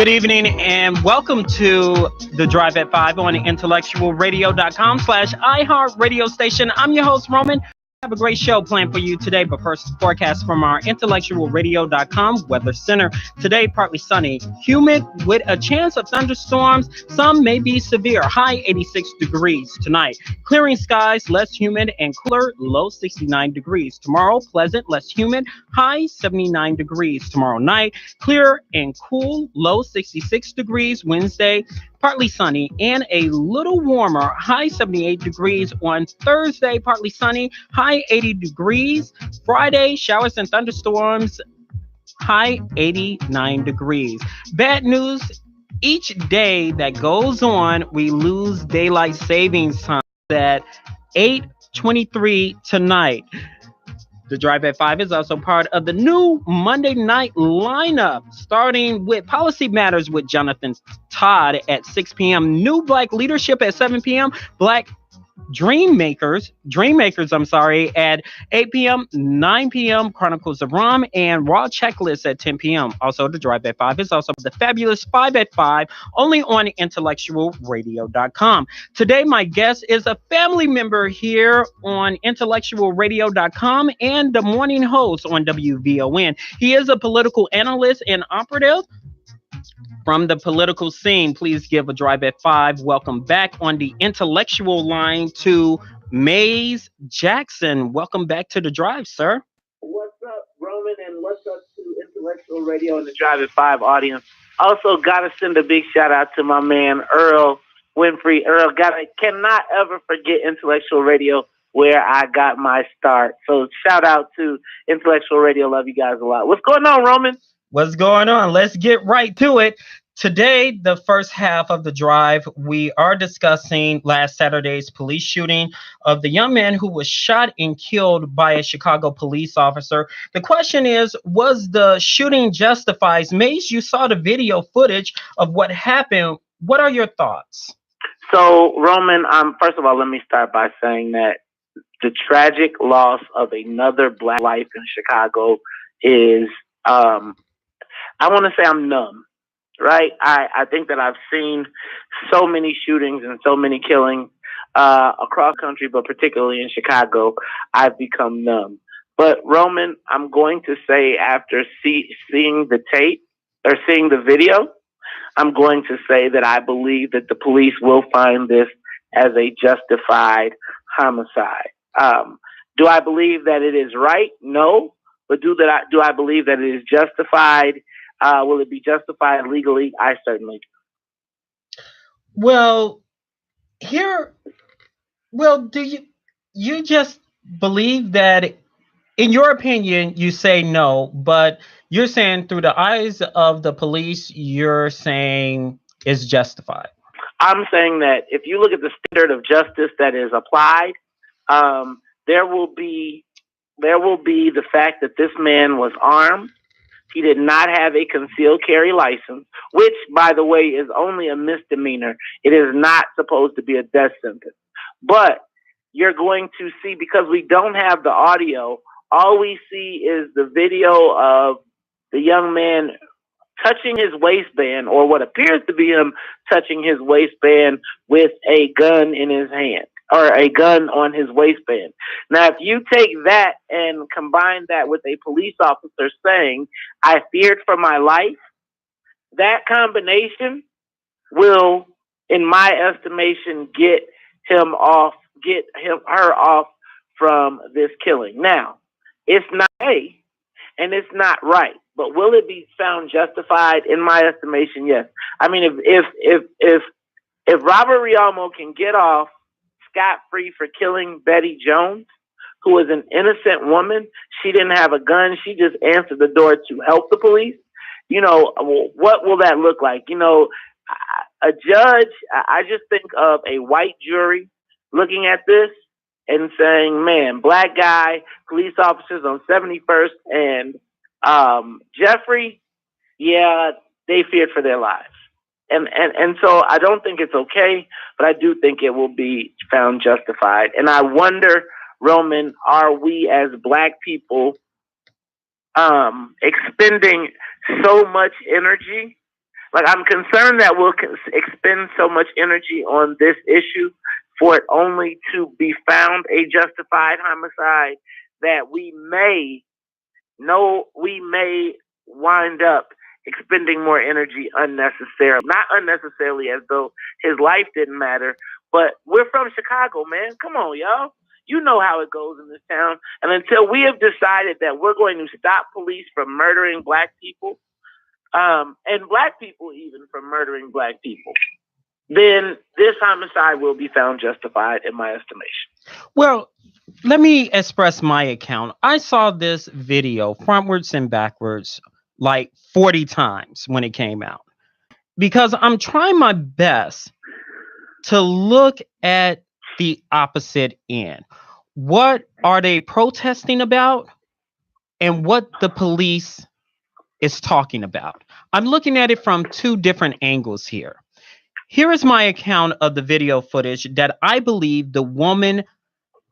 Good evening and welcome to the Drive at 5 on IntellectualRadio.com/iHeart radio station. I'm your host, Roman. I have a great show planned for you today, but first, forecast from our IntellectualRadio.com Weather Center. Today, partly sunny, humid with a chance of thunderstorms. Some may be severe. High 86 degrees tonight. Clearing skies, less humid and cooler, low 69 degrees. Tomorrow, pleasant, less humid, high 79 degrees. Tomorrow night, clear and cool, low 66 degrees. Wednesday, partly sunny and a little warmer, high 78 degrees. On Thursday, partly sunny, high 80 degrees. Friday, showers and thunderstorms, high 89 degrees. Bad news, each day that goes on, we lose daylight savings time at 8:23 tonight. The Drive at 5 is also part of the new Monday night lineup, starting with Policy Matters with Jonathan Todd at 6 p.m., New Black Leadership at 7 p.m., Black Dreammakers, at 8 p.m., 9 p.m., Chronicles of Rum, and Raw Checklist at 10 p.m. Also, the Drive at 5 is also the fabulous 5 at 5, only on IntellectualRadio.com. Today, my guest is a family member here on IntellectualRadio.com and the morning host on WVON. He is a political analyst and operative from the political scene. Please give a Drive at 5 welcome back on the intellectual line to Maze Jackson. Welcome back to the Drive, sir. What's up, Roman, and what's up to Intellectual Radio and the Drive at 5 audience? Also, gotta send a big shout out to my man Earl Winfrey. Earl, cannot ever forget Intellectual Radio, where I got my start. So shout out to Intellectual Radio. Love you guys a lot. What's going on, Roman? What's going on? Let's get right to it. Today, the first half of the Drive, we are discussing last Saturday's police shooting of the young man who was shot and killed by a Chicago police officer. The question is, was the shooting justified? Mace, you saw the video footage of what happened. What are your thoughts? So, Roman, first of all, let me start by saying that the tragic loss of another Black life in Chicago is, I want to say I'm numb, right? I think that I've seen so many shootings and so many killings across the country, but particularly in Chicago, I've become numb. But Roman, I'm going to say after seeing the tape or seeing the video, I'm going to say that I believe that the police will find this as a justified homicide. Do I believe that it is right? No. But do I believe that it is justified? Will it be justified legally? I certainly do. Well, do you just believe that, in your opinion, you say no, but you're saying through the eyes of the police, you're saying it's justified? I'm saying that if you look at the standard of justice that is applied, there will be the fact that this man was armed. He did not have a concealed carry license, which, by the way, is only a misdemeanor. It is not supposed to be a death sentence. But you're going to see, because we don't have the audio, all we see is the video of the young man touching his waistband, or what appears to be him touching his waistband with a gun in his hand, or a gun on his waistband. Now, if you take that and combine that with a police officer saying, "I feared for my life," that combination will, in my estimation, get her off from this killing. Now, it's not and it's not right, but will it be found justified? In my estimation, yes. I mean, if Robert Rialmo can get off scot-free for killing Betty Jones, who was an innocent woman, she didn't have a gun, she just answered the door to help the police, what will that look like? A judge, I just think of a white jury looking at this and saying, man, Black guy, police officers on 71st and Jeffrey, yeah, they feared for their lives. And so I don't think it's okay, but I do think it will be found justified. And I wonder, Roman, are we as Black people expending so much energy Like, I'm concerned that we'll expend so much energy on this issue for it only to be found a justified homicide that we may wind up expending more energy unnecessarily. Not unnecessarily as though his life didn't matter, but we're from Chicago, man. Come on, y'all. You know how it goes in this town. And until we have decided that we're going to stop police from murdering black people, and black people even from murdering black people, then this homicide will be found justified in my estimation. Well, let me express my account. I saw this video frontwards and backwards like 40 times when it came out because I'm trying my best to look at the opposite end. What are they protesting about and what the police is talking about? I'm looking at it from two different angles here. Here is my account of the video footage that I believe the woman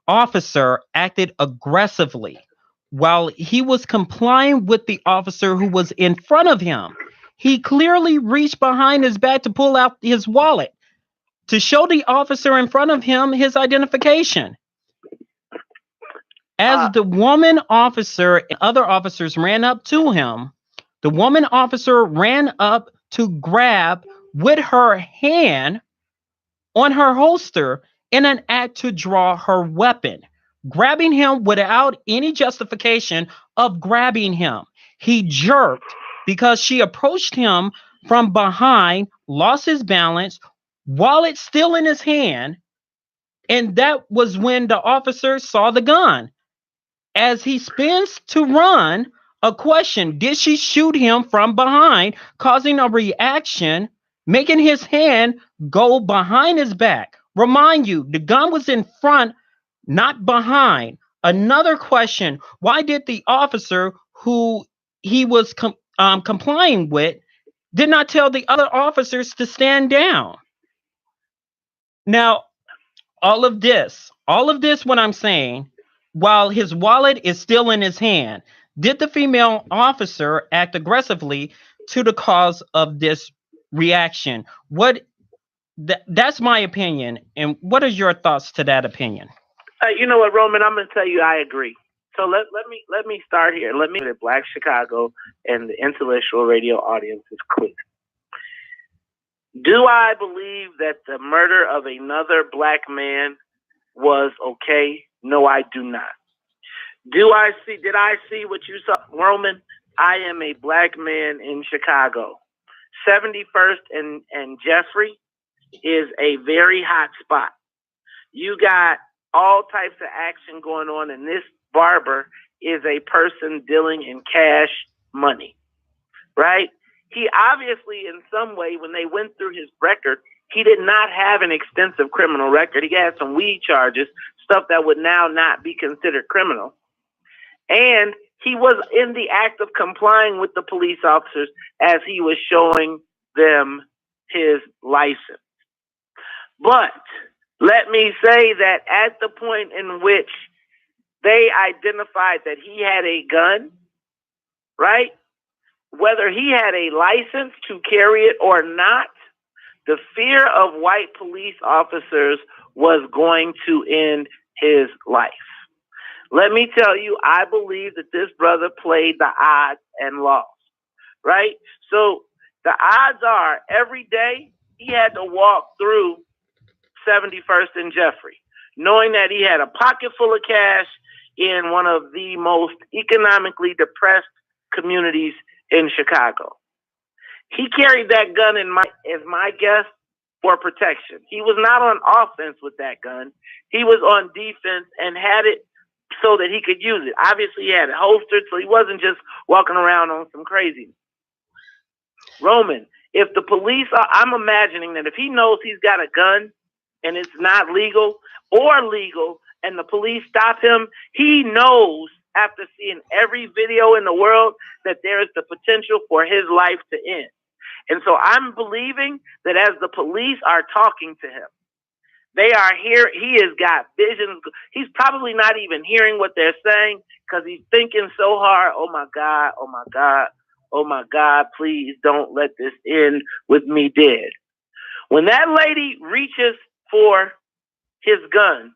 officer acted aggressively while he was complying with the officer who was in front of him. He clearly reached behind his back to pull out his wallet to show the officer in front of him his identification. As the woman officer and other officers ran up to him, the woman officer ran up to grab with her hand on her holster in an act to draw her weapon, grabbing him without any justification of grabbing him. He jerked because she approached him from behind, lost his balance, wallet still in his hand, and that was when the officer saw the gun. As he spins to run, a question: did she shoot him from behind, causing a reaction, making his hand go behind his back? Remind you, the gun was in front, not behind. Another question: why did the officer who he was complying with did not tell the other officers to stand down? Now, all of this, what I'm saying, while his wallet is still in his hand, did the female officer act aggressively to the cause of this reaction? That's my opinion. And what are your thoughts to that opinion? You know what, Roman? I'm going to tell you I agree. So let me start here. Let me get Black Chicago and the intellectual radio audience is clear. Do I believe that the murder of another black man was okay? No, I do not. Did I see what you saw, Roman? I am a black man in Chicago. 71st and Jeffrey is a very hot spot. You got all types of action going on, and this barber is a person dealing in cash money, right? He obviously, in some way, when they went through his record, he did not have an extensive criminal record. He had some weed charges, stuff that would now not be considered criminal. And he was in the act of complying with the police officers as he was showing them his license. But let me say that at the point in which they identified that he had a gun, right? Whether he had a license to carry it or not, the fear of white police officers was going to end his life. Let me tell you, I believe that this brother played the odds and lost, right? So the odds are every day he had to walk through 71st and Jeffrey, knowing that he had a pocket full of cash in one of the most economically depressed communities in Chicago. He carried that gun as my guess for protection. He was not on offense with that gun. He was on defense and had it so that he could use it. Obviously, he had it holstered, so he wasn't just walking around on some craziness. Roman, if the police I'm imagining that if he knows he's got a gun and it's not legal or legal and the police stop him, he knows after seeing every video in the world that there is the potential for his life to end. And so I'm believing that as the police are talking to him, they are here. He has got visions. He's probably not even hearing what they're saying because he's thinking so hard. Oh my God. Oh my God. oh my God, please don't let this end with me dead. When that lady reaches for his gun,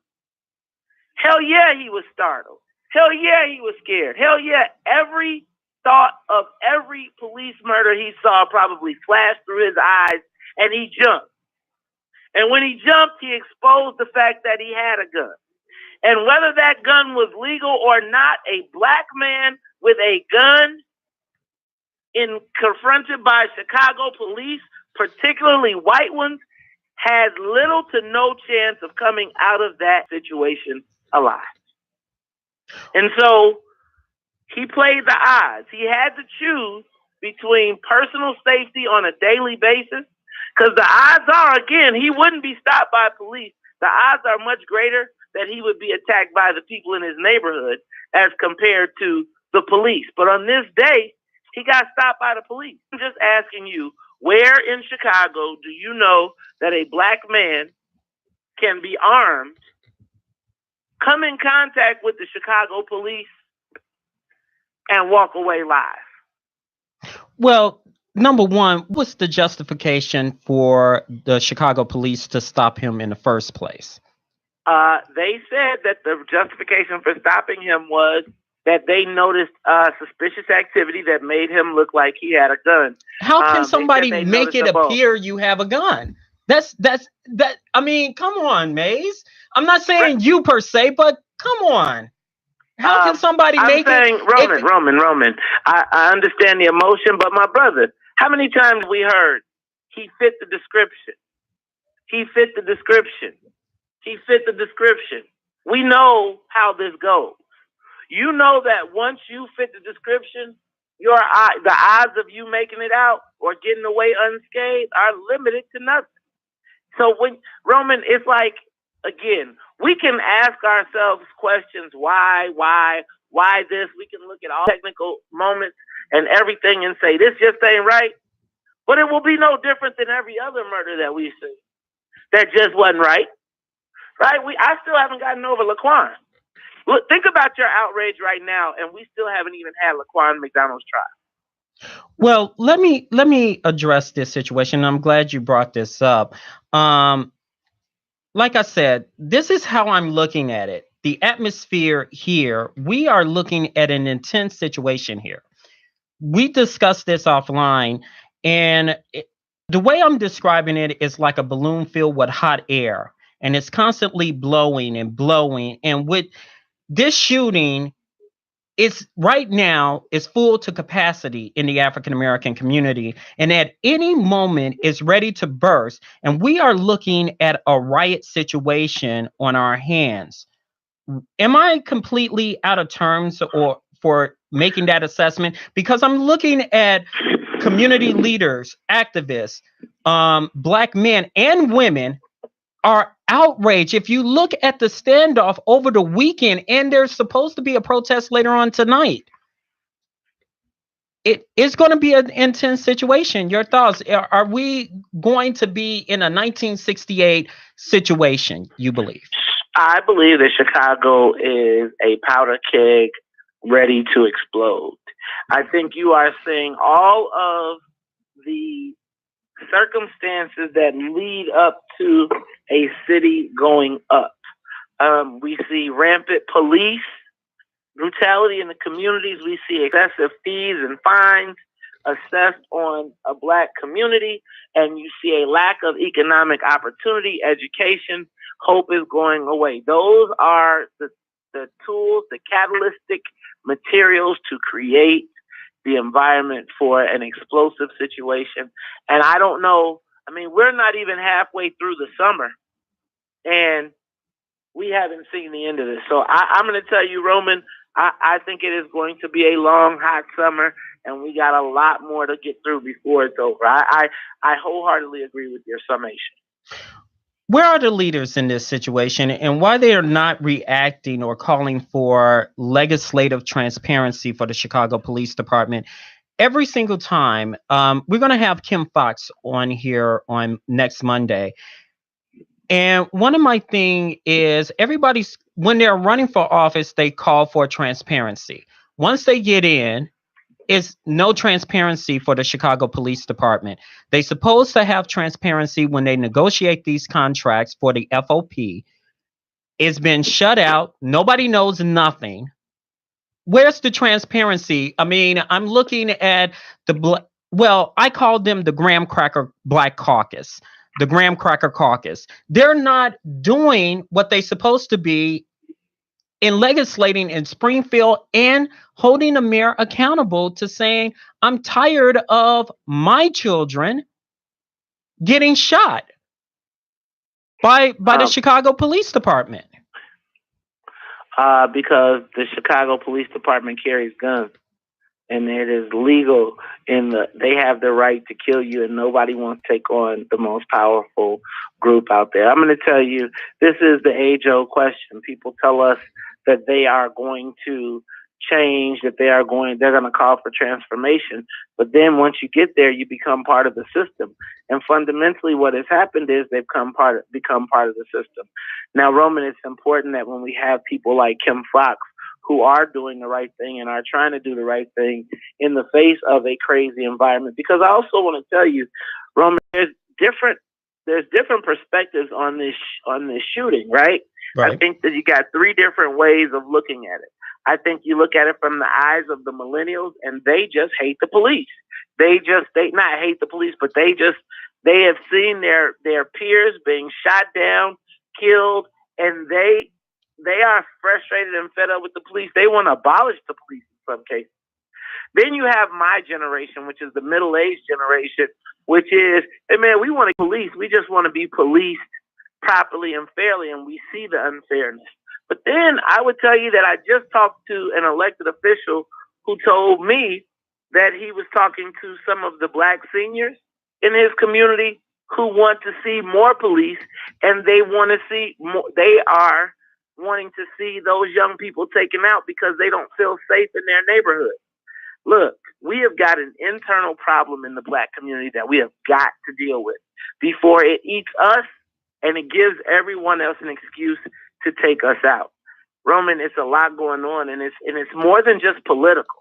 hell yeah, he was startled. Hell yeah, he was scared. Hell yeah, every thought of every police murder he saw probably flashed through his eyes, and he jumped. And when he jumped, he exposed the fact that he had a gun. And whether that gun was legal or not, a black man with a gun confronted by Chicago police, particularly white ones, has little to no chance of coming out of that situation alive. And so he played the odds. He had to choose between personal safety on a daily basis, because the odds are, again, he wouldn't be stopped by police. The odds are much greater that he would be attacked by the people in his neighborhood as compared to the police. But on this day, he got stopped by the police. I'm just asking you, where in Chicago do you know that a black man can be armed, come in contact with the Chicago police, and walk away live? Well, number one, what's the justification for the Chicago police to stop him in the first place? They said that the justification for stopping him was that they noticed suspicious activity that made him look like he had a gun. How can somebody make it appear you have a gun? That's I mean, come on, Maze. I'm not saying you per se, but come on. How can somebody make it? Roman. I understand the emotion, but my brother, how many times we heard he fit the description? He fit the description. He fit the description. We know how this goes. You know that once you fit the description, the odds of you making it out or getting away unscathed are limited to nothing. So when Roman, it's like, again, we can ask ourselves questions, why this? We can look at all technical moments and everything and say, this just ain't right. But it will be no different than every other murder that we see that just wasn't right. Right? I still haven't gotten over Laquan. Look, think about your outrage right now, and we still haven't even had Laquan McDonald's trial. Well, let me address this situation. I'm glad you brought this up. Like I said, this is how I'm looking at it. The atmosphere here, we are looking at an intense situation here. We discussed this offline, and the way I'm describing it is like a balloon filled with hot air, and it's constantly blowing and blowing. And with this shooting, it's right now is full to capacity in the African American community, and at any moment is ready to burst. And we are looking at a riot situation on our hands. Am I completely out of terms or for making that assessment? Because I'm looking at community leaders, activists, black men and women are outraged. If you look at the standoff over the weekend, and there's supposed to be a protest later on tonight, it is going to be an intense situation. Your thoughts? Are we going to be in a 1968 situation, you believe? I believe that Chicago is a powder keg ready to explode. I think you are seeing all of the circumstances that lead up to a city going up. We see rampant police brutality in the communities. We see excessive fees and fines assessed on a black community, and you see a lack of economic opportunity, education. Hope is going away. Those are the tools, the catalytic materials to create the environment for an explosive situation. And I don't know, I mean, we're not even halfway through the summer, and we haven't seen the end of this. So I'm going to tell you, Roman, I think it is going to be a long, hot summer, and we got a lot more to get through before it's over. I wholeheartedly agree with your summation. Where are the leaders in this situation, and why they are not reacting or calling for legislative transparency for the Chicago Police Department? Every single time, we're going to have Kim Foxx on here on next Monday. And one of my thing is when they're running for office, they call for transparency. Once they get in, is no transparency for the Chicago Police Department. They supposed to have transparency when they negotiate these contracts for the FOP. It's been shut out. Nobody knows nothing. Where's the transparency? I mean, I'm looking at well, I call them the Graham Cracker Black Caucus, the Graham Cracker Caucus. They're not doing what they're supposed to be in legislating in Springfield and holding the mayor accountable to saying, I'm tired of my children getting shot by the Chicago Police Department. Because the Chicago Police Department carries guns, and it is legal. They have the right to kill you, and nobody wants to take on the most powerful group out there. I'm going to tell you, this is the age-old question. People tell us that they are going to change, that they're going to call for transformation. But then once you get there, you become part of the system. And fundamentally, what has happened is they've become part of the system. Now, Roman, it's important that when we have people like Kim Foxx who are doing the right thing and are trying to do the right thing in the face of a crazy environment, because I also want to tell you, Roman, there's different perspectives on this shooting, right? I think that you got three different ways of looking at it. I think you look at it from the eyes of the millennials, and they just hate the police. They not hate the police, but they have seen their peers being shot down, killed, and they are frustrated and fed up with the police. They want to abolish the police in some cases. Then you have my generation, which is the middle-aged generation, which is, hey man, we want to police. We just want to be policed properly and fairly, and we see the unfairness. But then I would tell you that I just talked to an elected official who told me that he was talking to some of the black seniors in his community who want to see more police, and they want to see more. They are wanting to see those young people taken out because they don't feel safe in their neighborhood. Look, we have got an internal problem in the black community that we have got to deal with before it eats us and it gives everyone else an excuse to take us out. Roman, it's a lot going on, and it's more than just political.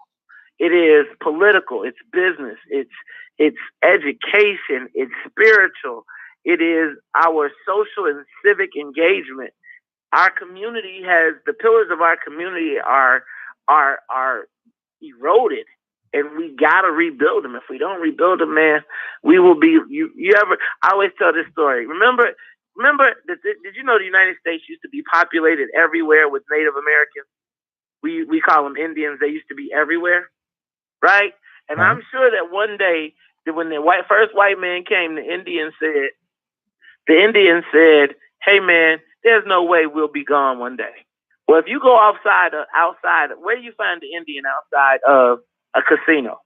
It is political, it's business, it's education, it's spiritual, it is our social and civic engagement. Our community the pillars of our community are eroded, and we gotta rebuild them. If we don't rebuild them, man, we will be. I always tell this story. Remember, did you know the United States used to be populated everywhere with Native Americans? We call them Indians. They used to be everywhere, right? And I'm sure that one day, when the first white man came, the Indian said, "Hey man, there's no way we'll be gone one day." Well, if you go outside, where do you find the Indian outside of a casino?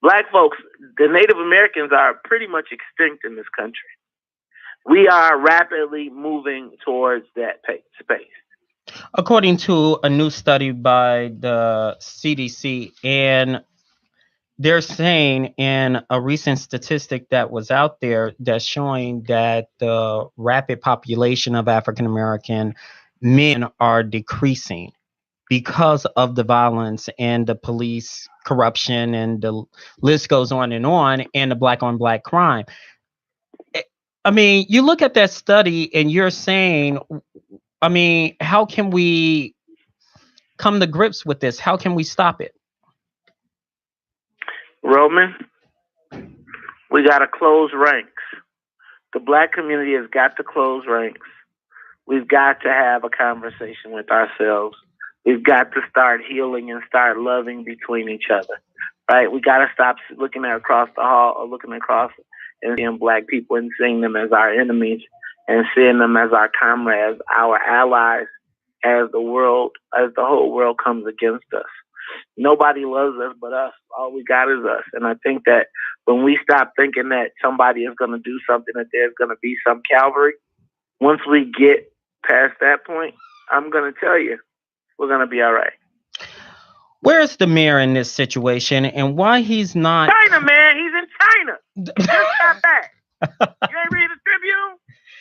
Black folks, the Native Americans are pretty much extinct in this country. We are rapidly moving towards that space. According to a new study by the CDC, and they're saying in a recent statistic that was out there that's showing that the rapid population of African American men are decreasing because of the violence and the police corruption, and the list goes on, and the black on black crime. I mean, you look at that study and you're saying, I mean, how can we come to grips with this? How can we stop it? Roman, we got to close ranks. The black community has got to close ranks. We've got to have a conversation with ourselves. We've got to start healing and start loving between each other, right? We got to stop looking across the hall or looking across and seeing black people and seeing them as our enemies and seeing them as our comrades, our allies, as the whole world comes against us. Nobody loves us but us. All we got is us. And I think that when we stop thinking that somebody is going to do something, that there's going to be some Calvary, once we get past that point, I'm going to tell you, we're going to be all right. Where's the mayor in this situation, and why he's not? China, man. He's in China. Just got back. You ain't read the Tribune?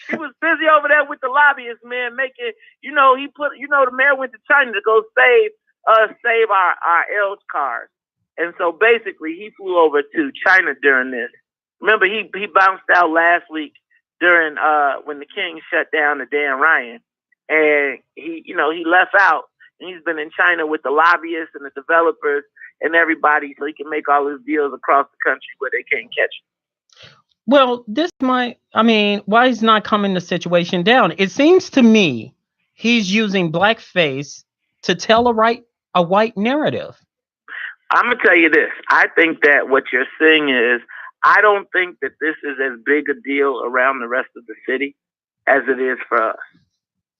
He was busy over there with the lobbyists, man, the mayor went to China to go save our L's cars. And so basically, he flew over to China during this. Remember, he bounced out last week during when the king shut down the Dan Ryan, and he left out, and he's been in China with the lobbyists and the developers and everybody, so he can make all his deals across the country where they can't catch him. Well, why he's not calming the situation down? It seems to me he's using blackface to tell a white narrative. I'm going to tell you this. I think that what you're seeing is, I don't think that this is as big a deal around the rest of the city as it is for us,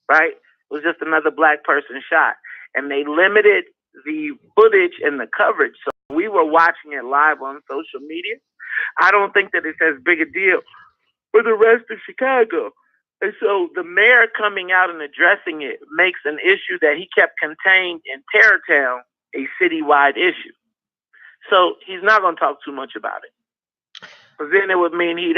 right? It was just another black person shot, and they limited the footage and the coverage. So we were watching it live on social media. I don't think that it's as big a deal for the rest of Chicago. And so the mayor coming out and addressing it makes an issue that he kept contained in Terrortown a citywide issue. So he's not going to talk too much about it. Because then it would mean he'd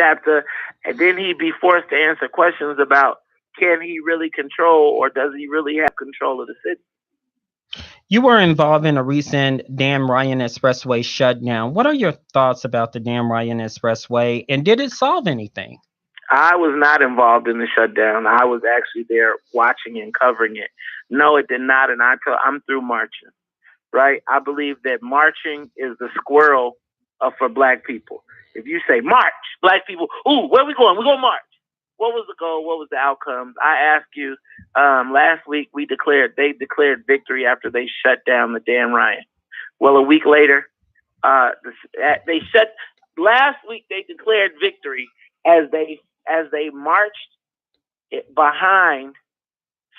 be forced to answer questions about, can he really control, or does he really have control of the city? You were involved in a recent Dan Ryan Expressway shutdown. What are your thoughts about the Dan Ryan Expressway, and did it solve anything? I was not involved in the shutdown. I was actually there watching and covering it. No, it did not, and I'm through marching, right? I believe that marching is the squirrel for black people. If you say march, black people, ooh, where are we going? We're going to march. What was the goal? What was the outcomes? I asked you last week. They declared victory after they shut down the Dan Ryan. Well, a week later, last week they declared victory as they marched behind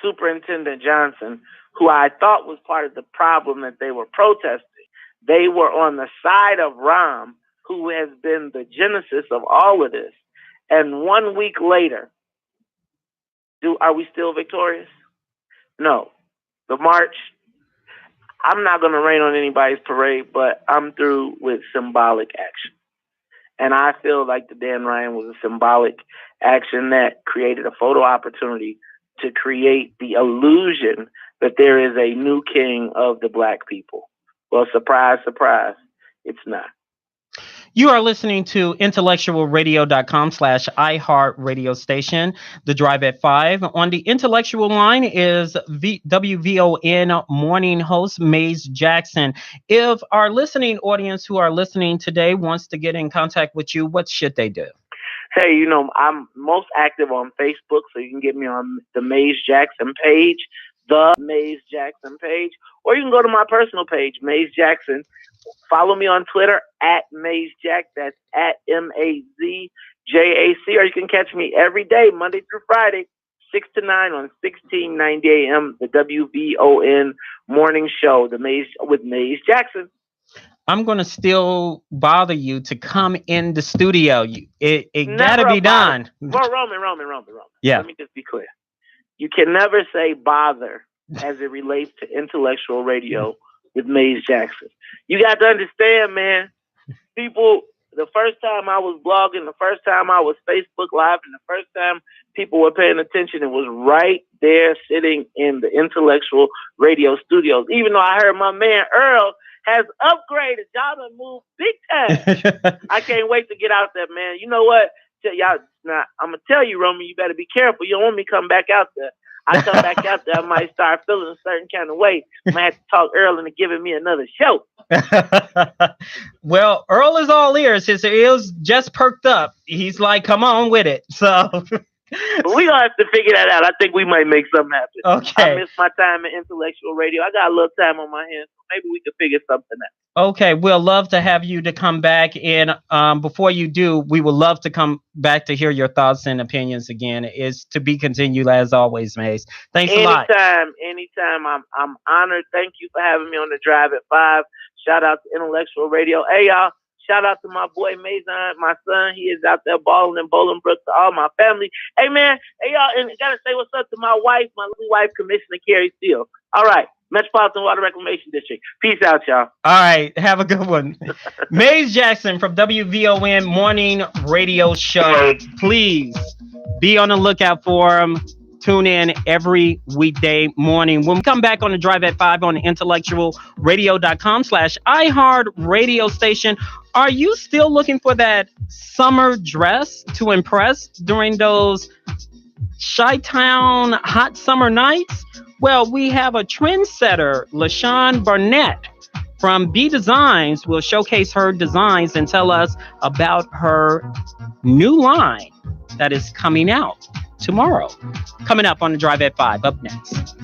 Superintendent Johnson, who I thought was part of the problem that they were protesting. They were on the side of Rahm, who has been the genesis of all of this. And 1 week later, are we still victorious? No. The march, I'm not going to rain on anybody's parade, but I'm through with symbolic action. And I feel like the Dan Ryan was a symbolic action that created a photo opportunity to create the illusion that there is a new king of the black people. Well, surprise, surprise, it's not. You are listening to IntellectualRadio.com/iHeart radio station. The Drive at 5. On the intellectual line is WVON morning host Maze Jackson. If our listening audience who are listening today wants to get in contact with you, what should they do? Hey, I'm most active on Facebook, so you can get me on the Maze Jackson page, or you can go to my personal page, Maze Jackson. Follow me on Twitter at MazeJack. That's at MazeJac. Or you can catch me every day, Monday through Friday, 6 to 9 on 1690 AM, the WVON morning show, the Maze with Maze Jackson. I'm going to still bother you to come in the studio. It got to be done. Well, Roman. Yeah. Let me just be clear. You can never say bother as it relates to intellectual radio with Maze Jackson. You got to understand, man, people, the first time I was blogging, the first time I was Facebook Live, and the first time people were paying attention, it was right there sitting in the intellectual radio studios. Even though I heard my man Earl has upgraded. Y'all done moved big time. I can't wait to get out there, man. You know what? I'm going to tell you, Roman, you better be careful. You don't want me to come back out there. I come back out there, I might start feeling a certain kind of way. I might have to talk Earl into giving me another show. Well, Earl is all ears. His ears just perked up. He's like, come on with it. So But we're going to have to figure that out. I think we might make something happen. Okay. I missed my time in intellectual radio. I got a little time on my hands. So maybe we could figure something out. Okay, we'll love to have you to come back. And before you do, we would love to come back to hear your thoughts and opinions again. It's to be continued as always, Maze. Thanks a lot. Anytime. I'm honored. Thank you for having me on the Drive at 5. Shout out to Intellectual Radio. Hey, y'all. Shout out to my boy Mazon, my son. He is out there balling in Bolingbrook, to all my family. Hey, man. Hey, y'all. And gotta say what's up to my wife, my little wife, Commissioner Carrie Steele. All right. Metropolitan Water Reclamation District. Peace out, y'all. All right. Have a good one. Maze Jackson from WVON Morning Radio Show. Please be on the lookout for him. Tune in every weekday morning. When we come back on the Drive at 5 on the IntellectualRadio.com/iHeart radio station, are you still looking for that summer dress to impress during those Chi-Town hot summer nights? Well, we have a trendsetter, LaShawn Barnett from B Designs, will showcase her designs and tell us about her new line that is coming out tomorrow. Coming up on the Drive at 5, up next.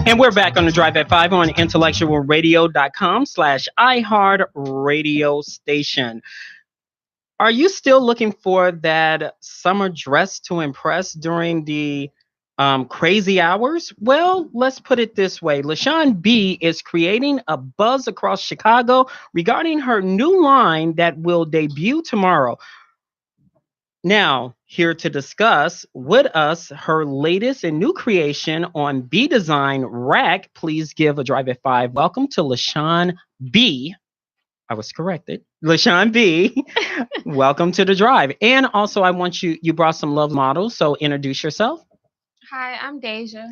And we're back on the Drive at 5 on IntellectualRadio.com/iHeart radio station. Are you still looking for that summer dress to impress during the crazy hours? Well, let's put it this way. LaShawn B is creating a buzz across Chicago regarding her new line that will debut tomorrow. Now, here to discuss with us her latest and new creation on B Design Rack, please give a Drive at 5 welcome to LaShawn B. I was corrected. LaShawn B. Welcome to the drive. And also, I want you brought some love models. So introduce yourself. Hi, I'm Deja.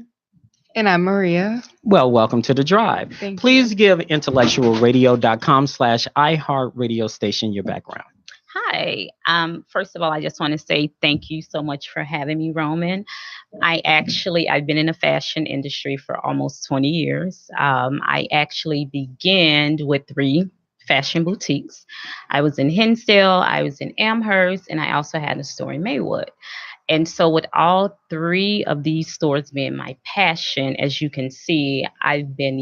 And I'm Maria. Well, welcome to the drive. Thank Please you. give intellectualradio.com/iHeartRadio station your background. Hi. First of all, I just want to say thank you so much for having me, Roman. I've been in the fashion industry for almost 20 years. I actually began with three fashion boutiques. I was in Hinsdale, I was in Amherst, and I also had a store in Maywood. And so, with all three of these stores being my passion, as you can see, I've been,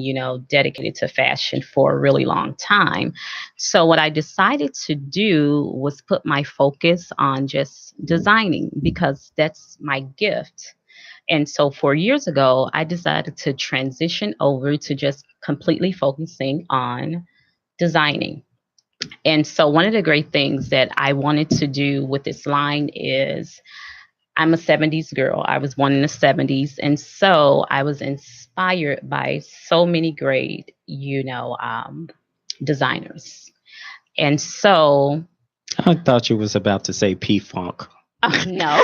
dedicated to fashion for a really long time. So, what I decided to do was put my focus on just designing because that's my gift. And so, 4 years ago, I decided to transition over to just completely focusing on designing. And so, one of the great things that I wanted to do with this line is I'm a 70s girl. I was born in the 70s. And so I was inspired by so many great, designers. And so. I thought you was about to say P-Funk. No.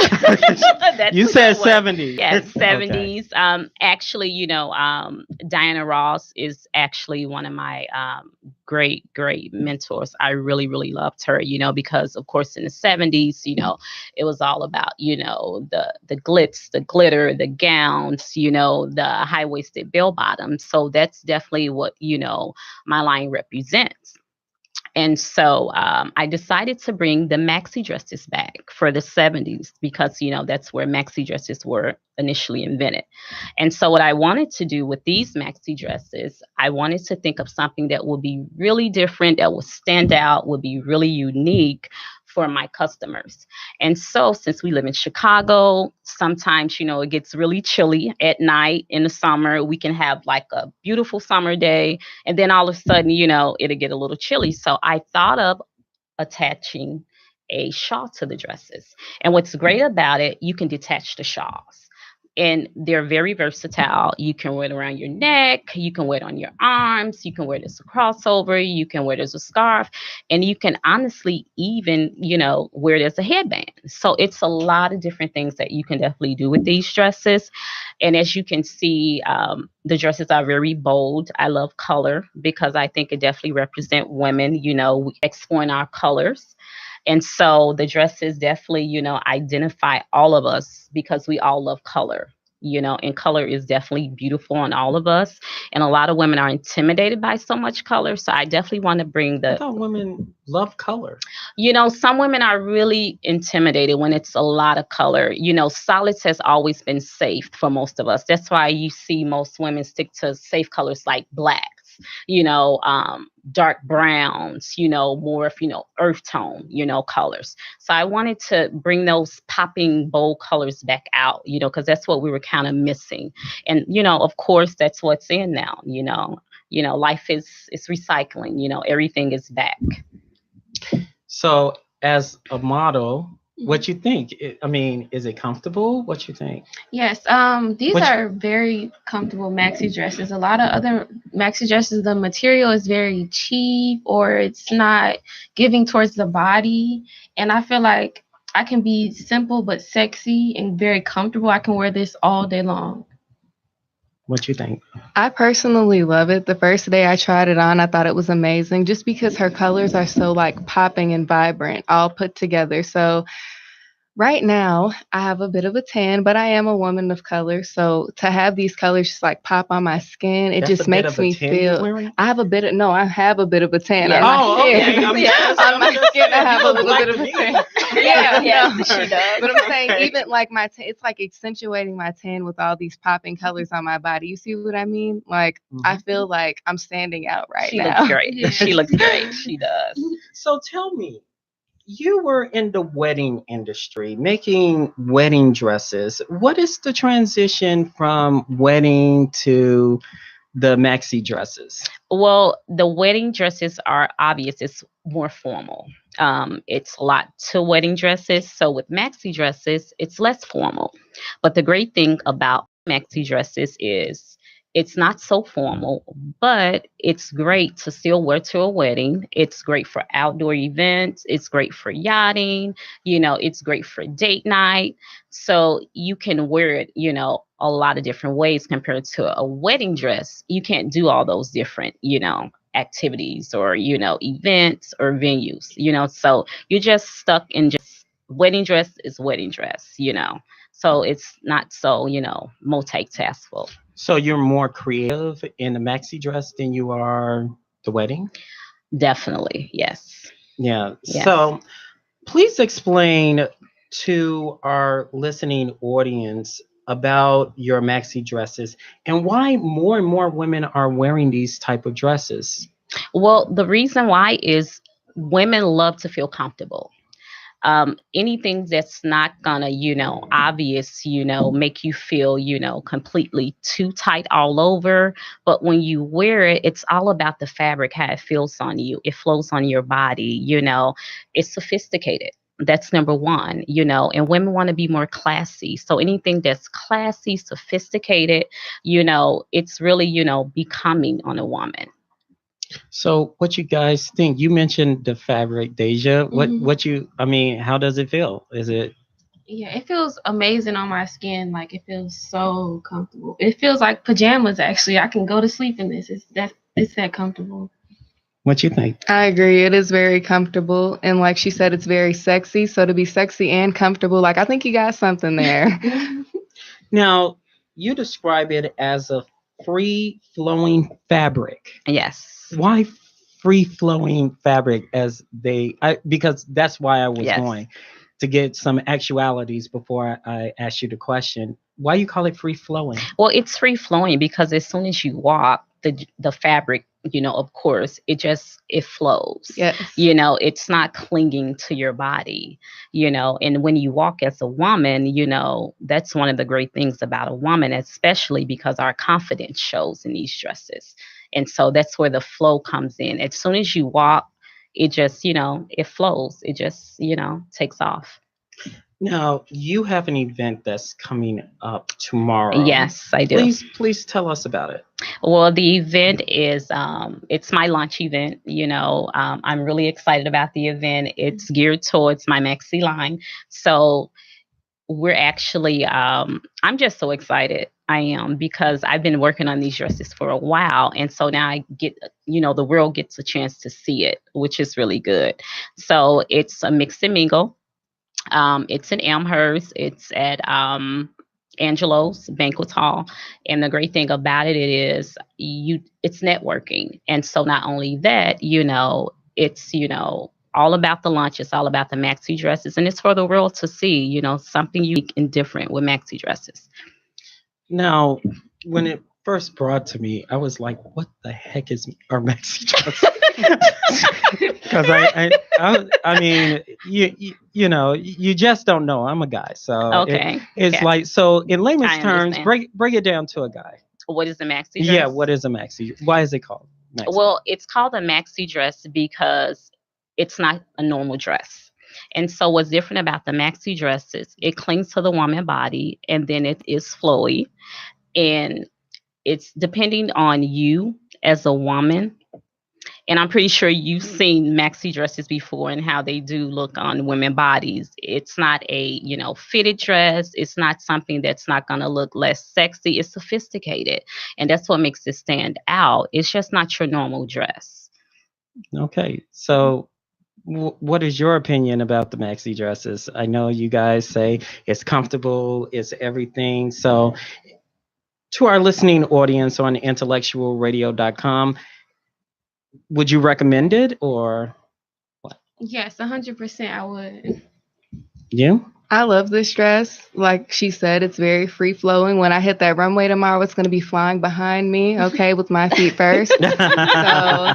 You said 70s. Yes, 70s. Okay. Actually, Diana Ross is actually one of my great mentors. I really, really loved her, because of course in the 70s, it was all about, the glitz, the glitter, the gowns, the high-waisted bell bottoms. So that's definitely what, my line represents. And so I decided to bring the maxi dresses back for the 70s because, that's where maxi dresses were initially invented. And so what I wanted to do with these maxi dresses, I wanted to think of something that would be really different, that would stand out, would be really unique for my customers. And so since we live in Chicago, sometimes, it gets really chilly at night in the summer. We can have like a beautiful summer day, and then all of a sudden, it'll get a little chilly. So I thought of attaching a shawl to the dresses. And what's great about it, you can detach the shawls. And they're very versatile. You can wear it around your neck. You can wear it on your arms. You can wear it as a crossover. You can wear it as a scarf. And you can honestly even, wear it as a headband. So it's a lot of different things that you can definitely do with these dresses. And as you can see, the dresses are very bold. I love color because I think it definitely represents women, exploring our colors. And so the dresses definitely, identify all of us because we all love color, and color is definitely beautiful on all of us. And a lot of women are intimidated by so much color. So I definitely want to bring I thought women love color. Some women are really intimidated when it's a lot of color. Solids has always been safe for most of us. That's why you see most women stick to safe colors like black. Dark browns, more of, earth tone, colors. So I wanted to bring those popping bold colors back out, because that's what we were kind of missing. And, of course, that's what's in now, life is recycling, everything is back. So as a model, what you think? Is it comfortable? What you think? Yes, these are very comfortable maxi dresses. A lot of other maxi dresses, the material is very cheap or it's not giving towards the body. And I feel like I can be simple but sexy and very comfortable. I can wear this all day long. What you think? I personally love it. The first day I tried it on, I thought it was amazing just because her colors are so like popping and vibrant, all put together. So right now, I have a bit of a tan, but I am a woman of color. So to have these colors just like pop on my skin, it just makes me feel. I have a bit of a tan on my skin. On my skin, I have a little bit of a tan. Yeah, she does. But I'm saying even like my tan, it's like accentuating my tan with all these popping colors on my body. You see what I mean? Like I feel like I'm standing out now. She looks great. She looks great. She does. So tell me. You were in the wedding industry, making wedding dresses. What is the transition from wedding to the maxi dresses? Well, the wedding dresses are obvious. It's more formal. It's a lot to wedding dresses. So with maxi dresses, it's less formal. But the great thing about maxi dresses is It's not so formal, but it's great to still wear to a wedding. It's great for outdoor events. It's great for yachting. It's great for date night. So you can wear it, a lot of different ways compared to a wedding dress. You can't do all those different, activities or, events or venues, so you're just stuck in just wedding dress is wedding dress. So it's not so, multitaskful. So you're more creative in the maxi dress than you are the wedding? Definitely, yes. Yeah. Yes. So please explain to our listening audience about your maxi dresses and why more and more women are wearing these type of dresses. Well, the reason why is women love to feel comfortable. Anything that's not gonna, obvious, make you feel, completely too tight all over. But when you wear it, it's all about the fabric, how it feels on you. It flows on your body, it's sophisticated. That's number one, and women want to be more classy. So anything that's classy, sophisticated, it's really, becoming on a woman. So what you guys think? You mentioned the fabric, Deja. How does it feel? Is it Yeah, it feels amazing on my skin. Like, it feels so comfortable. It feels like pajamas, actually. I can go to sleep in this. It's that comfortable. what you think? I agree. It is very comfortable. And like she said, it's very sexy. So to be sexy and comfortable, like I think you got something there. Now, you describe it as a free flowing fabric. Yes. Why free flowing fabric because that's why I was Yes. going to get some actualities before I asked you the question. Why you call it free flowing? Well, it's free flowing because as soon as you walk, the fabric, of course, it flows. Yes. It's not clinging to your body, and when you walk as a woman, that's one of the great things about a woman, especially because our confidence shows in these dresses. And so that's where the flow comes in. As soon as you walk, it just, it flows. It just, takes off. Now, you have an event that's coming up tomorrow. Yes, I do. Please tell us about it. Well, the event is it's my launch event. I'm really excited about the event. It's geared towards my maxi line. So we're actually I'm just so excited. I am, because I've been working on these dresses for a while, and so now I get, the world gets a chance to see it, which is really good. So it's a mix and mingle. It's in Amherst. It's at Angelo's Banquet Hall, and the great thing about it is it's networking. And so not only that, it's all about the lunch. It's all about the maxi dresses, and it's for the world to see, something unique and different with maxi dresses. Now, when it first brought to me, I was like, "What the heck is our maxi dress?" Because I mean, you just don't know. I'm a guy, so Okay. it's okay. like, so in layman's I terms, understand. break it down to a guy. What is the maxi dress? Yeah, what is a maxi? Why is it called maxi? Well, it's called a maxi dress because it's not a normal dress. And so what's different about the maxi dress is it clings to the woman body, and then it is flowy. And it's depending on you as a woman. And I'm pretty sure you've seen maxi dresses before and how they do look on women's bodies. It's not a, fitted dress. It's not something that's not going to look less sexy. It's sophisticated. And that's what makes it stand out. It's just not your normal dress. Okay, so what is your opinion about the maxi dresses? I know you guys say it's comfortable, it's everything. So to our listening audience on IntellectualRadio.com, would you recommend it or what? Yes, 100% I would. You? I love this dress. Like she said, it's very free flowing. When I hit that runway tomorrow, it's going to be flying behind me, okay, with my feet first. So,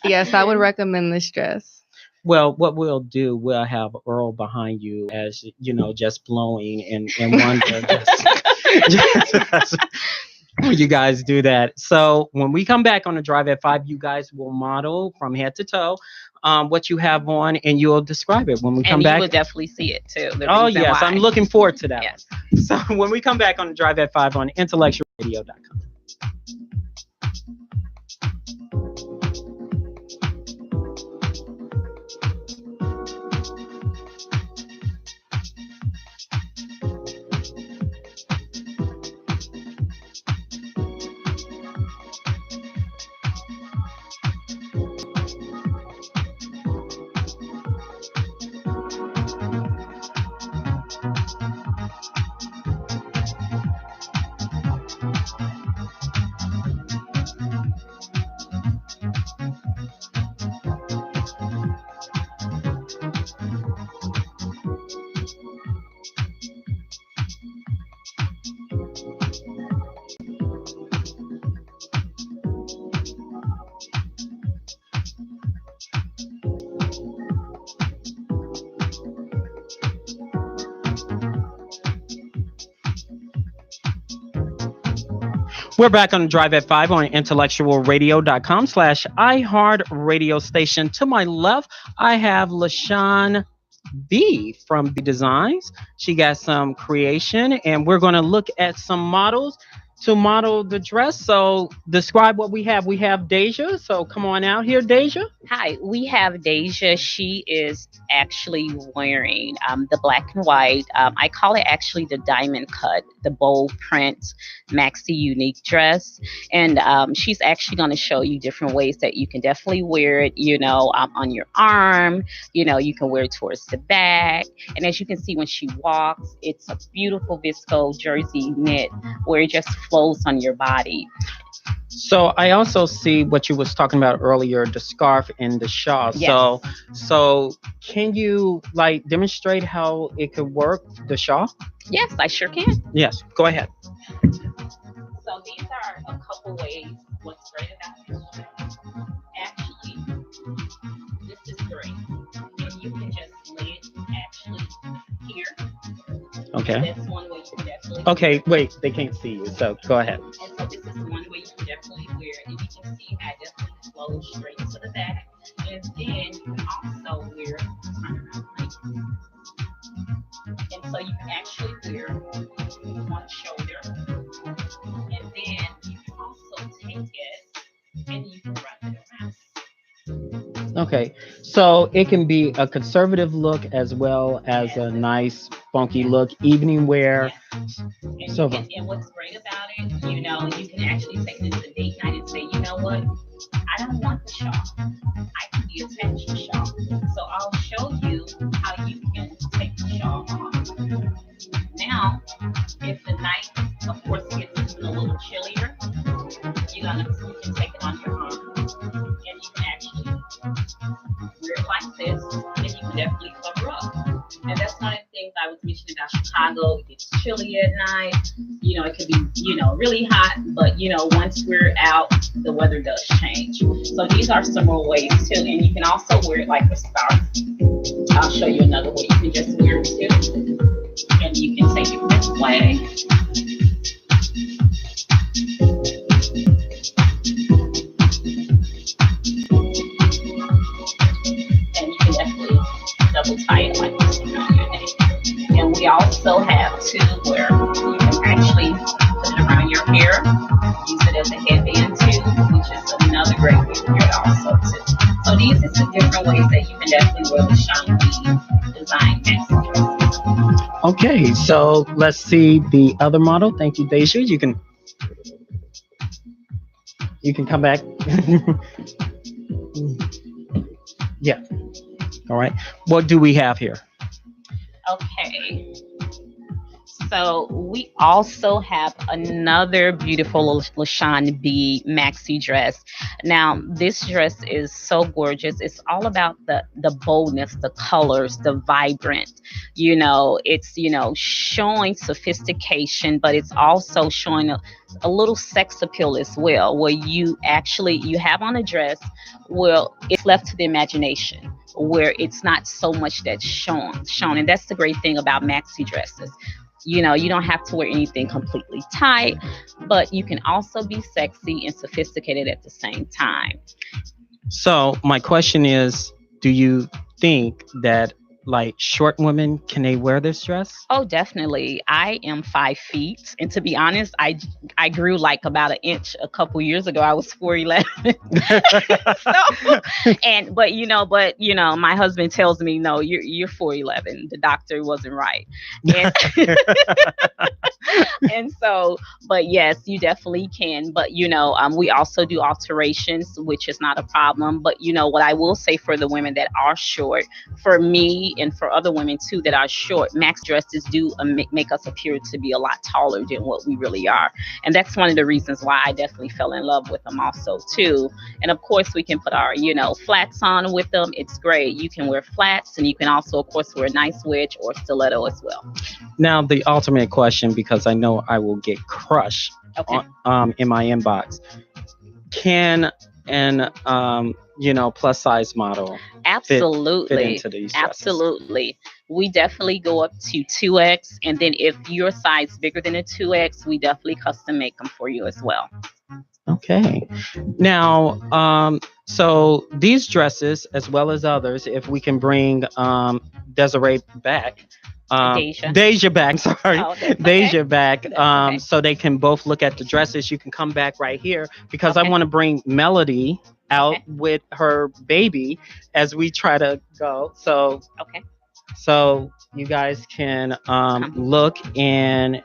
yes, I would recommend this dress. Well, what we'll do, we'll have Earl behind you as, just blowing and wonder just when you guys do that. So when we come back on the Drive at 5, you guys will model from head to toe what you have on, and you'll describe it when we come back. And you will definitely see it too. Oh, yes. Why. I'm looking forward to that. Yes. So when we come back on the Drive at 5 on IntellectualRadio.com. We're back on Drive at 5 on intellectualradio.com/iHeart radio station. To my left, I have LaShawn B from B Designs. She got some creation, and we're going to look at some models to model the dress. So describe what we have. We have Deja. So come on out here, Deja. Hi, we have Deja. She is actually wearing the black and white. I call it actually the diamond cut, the bold print maxi unique dress. And she's actually going to show you different ways that you can definitely wear it, on your arm. You can wear it towards the back. And as you can see when she walks, it's a beautiful visco jersey knit where it just flows on your body. So I also see what you was talking about earlier, the scarf and the shawl. Yes. So can you demonstrate how it could work, the shawl? Yes, I sure can. Yes, go ahead. So these are a couple ways. What's great about this dress, actually, this is great. And you can just lay it actually here. Okay. That's one way you can definitely Okay, wait, they can't see you, so go ahead. And so this is one way you can definitely wear it. And you can see how it definitely flows straight to the back. And then you can also wear it like this. And so you can actually wear one shoulder. And then you can also take it and you can wrap it around. Okay, so it can be a conservative look as well as a nice funky look, evening wear. And, So and what's great about it, you can actually take it to date night and say, you know what, I don't want the shawl. I can be attached to the shawl. So I'll show you how you can take the shawl off. Now, if the night, of course, gets a little chillier, you can take it on your arm. And you can actually wear it like this, and you can definitely cover up. And that's one of the things I was mentioning about Chicago. It gets chilly at night. It could be, really hot. But, once we're out, the weather does change. So these are some more ways, too. And you can also wear it like a scarf. I'll show you another way. You can just wear it, too. And you can take it this way. Double tie it like this around your neck. And we also have too where you can actually put it around your hair, use it as a headband too, which is another great way to wear it also too. So these are some different ways that you can definitely wear the Sean design maxi dresses. Okay, so let's see the other model. Thank you, Deja. You can come back. Yeah. All right. What do we have here? Okay. So we also have another beautiful LaShawn B maxi dress. Now, this dress is so gorgeous. It's all about the boldness, the colors, the vibrant. It's, showing sophistication, but it's also showing a little sex appeal as well, where you have on a dress, well, it's left to the imagination, where it's not so much that's shown. And that's the great thing about maxi dresses. You don't have to wear anything completely tight, but you can also be sexy and sophisticated at the same time. So my question is, do you think that short women, can they wear this dress? Oh, definitely. I am 5 feet. And to be honest, I grew about an inch a couple years ago. I was 4'11". But my husband tells me, no, you're 4'11". The doctor wasn't right. And, and so, but yes, you definitely can. But, we also do alterations, which is not a problem. But, what I will say for the women that are short, for me, and for other women too that are short, max dresses do make us appear to be a lot taller than what we really are. And that's one of the reasons why I definitely fell in love with them also too. And of course we can put our, flats on with them. It's great. You can wear flats, and you can also, of course, wear a nice wedge or stiletto as well. Now, the ultimate question, because I know I will get crushed in my inbox. Can an plus size model absolutely fit into these dresses? Absolutely. we definitely go up to 2X. And then if your size bigger than a 2X, we definitely custom make them for you as well. Okay. Now, so these dresses, as well as others, if we can bring Desiree back, Deja back, sorry, Oh, that's Deja okay. back, That's okay. so they can both look at the dresses. You can come back right here because I Okay. want to bring Melody out Okay. with her baby as we try to go. Okay. So you guys can Come. look and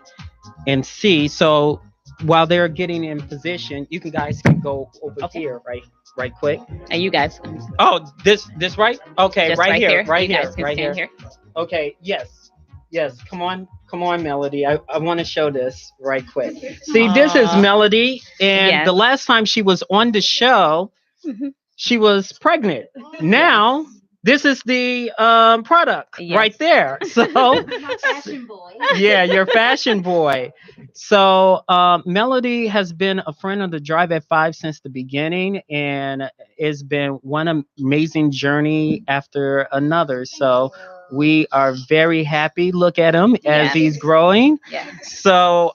see. So while they're getting in position, you guys can go over Okay. here, right quick. And you guys, Oh, this right? Okay, just right here, here. right You here, guys can right stand here. here. Okay, yes. Come on, Melody. I want to show this right quick. See, this is Melody, and Yes. the last time she was on the show, Mhm. she was pregnant. Now this is the product Yes. right there. So My fashion boy. yeah, your fashion boy. So Melody has been a friend of the Drive at 5 since the beginning, and it's been one amazing journey after another. So we are very happy. Look at him as Yes. he's growing. Yes. So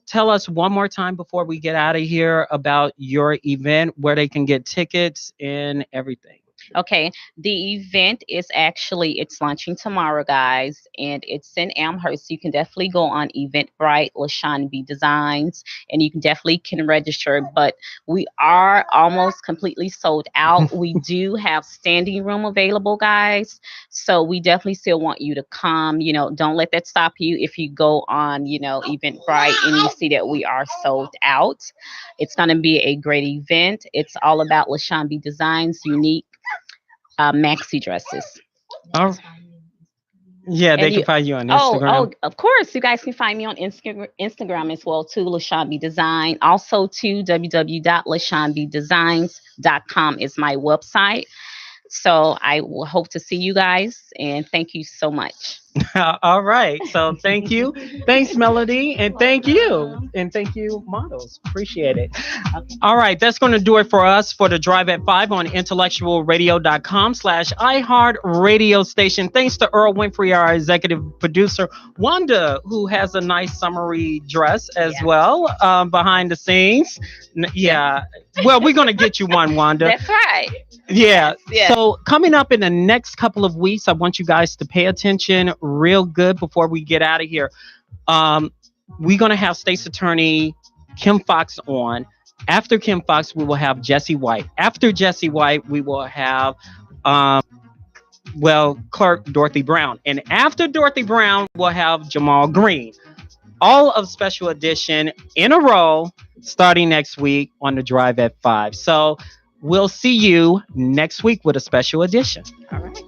tell us one more time before we get out of here about your event, where they can get tickets and everything. Okay, the event is actually it's launching tomorrow, guys, and it's in Amherst. You can definitely go on Eventbrite, LaShawn B Designs, and you can definitely can register. But we are almost completely sold out. We do have standing room available, guys. So we definitely still want you to come. Don't let that stop you. If you go on, Eventbrite and you see that we are sold out, it's gonna be a great event. It's all about LaShawn B Designs, unique maxi dresses. Oh, yeah, they And can find you on oh, Instagram. of course, you guys can find me on Instagram as well too, LaShawn B Design. Also to www.lashawnbdesigns.com is my website. So I will hope to see you guys, and thank you so much. All right. So thank you. Thanks, Melody. And thank you. And thank you, models. Appreciate it. All right. That's going to do it for us for the Drive at 5 on intellectualradio.com/iHeart radio station. Thanks to Earl Winfrey, our executive producer, Wanda, who has a nice summery dress as well behind the scenes. Yeah. Well, we're going to get you one, Wanda. That's right. Yeah. Yes. So coming up in the next couple of weeks, I want you guys to pay attention real good before we get out of here. We're going to have State's Attorney Kim Fox on. After Kim Fox, we will have Jesse White. After Jesse White, we will have Clerk Dorothy Brown. And after Dorothy Brown, we'll have Jamal Green. All of Special Edition in a row starting next week on the Drive at 5. So we'll see you next week with a Special Edition. All right.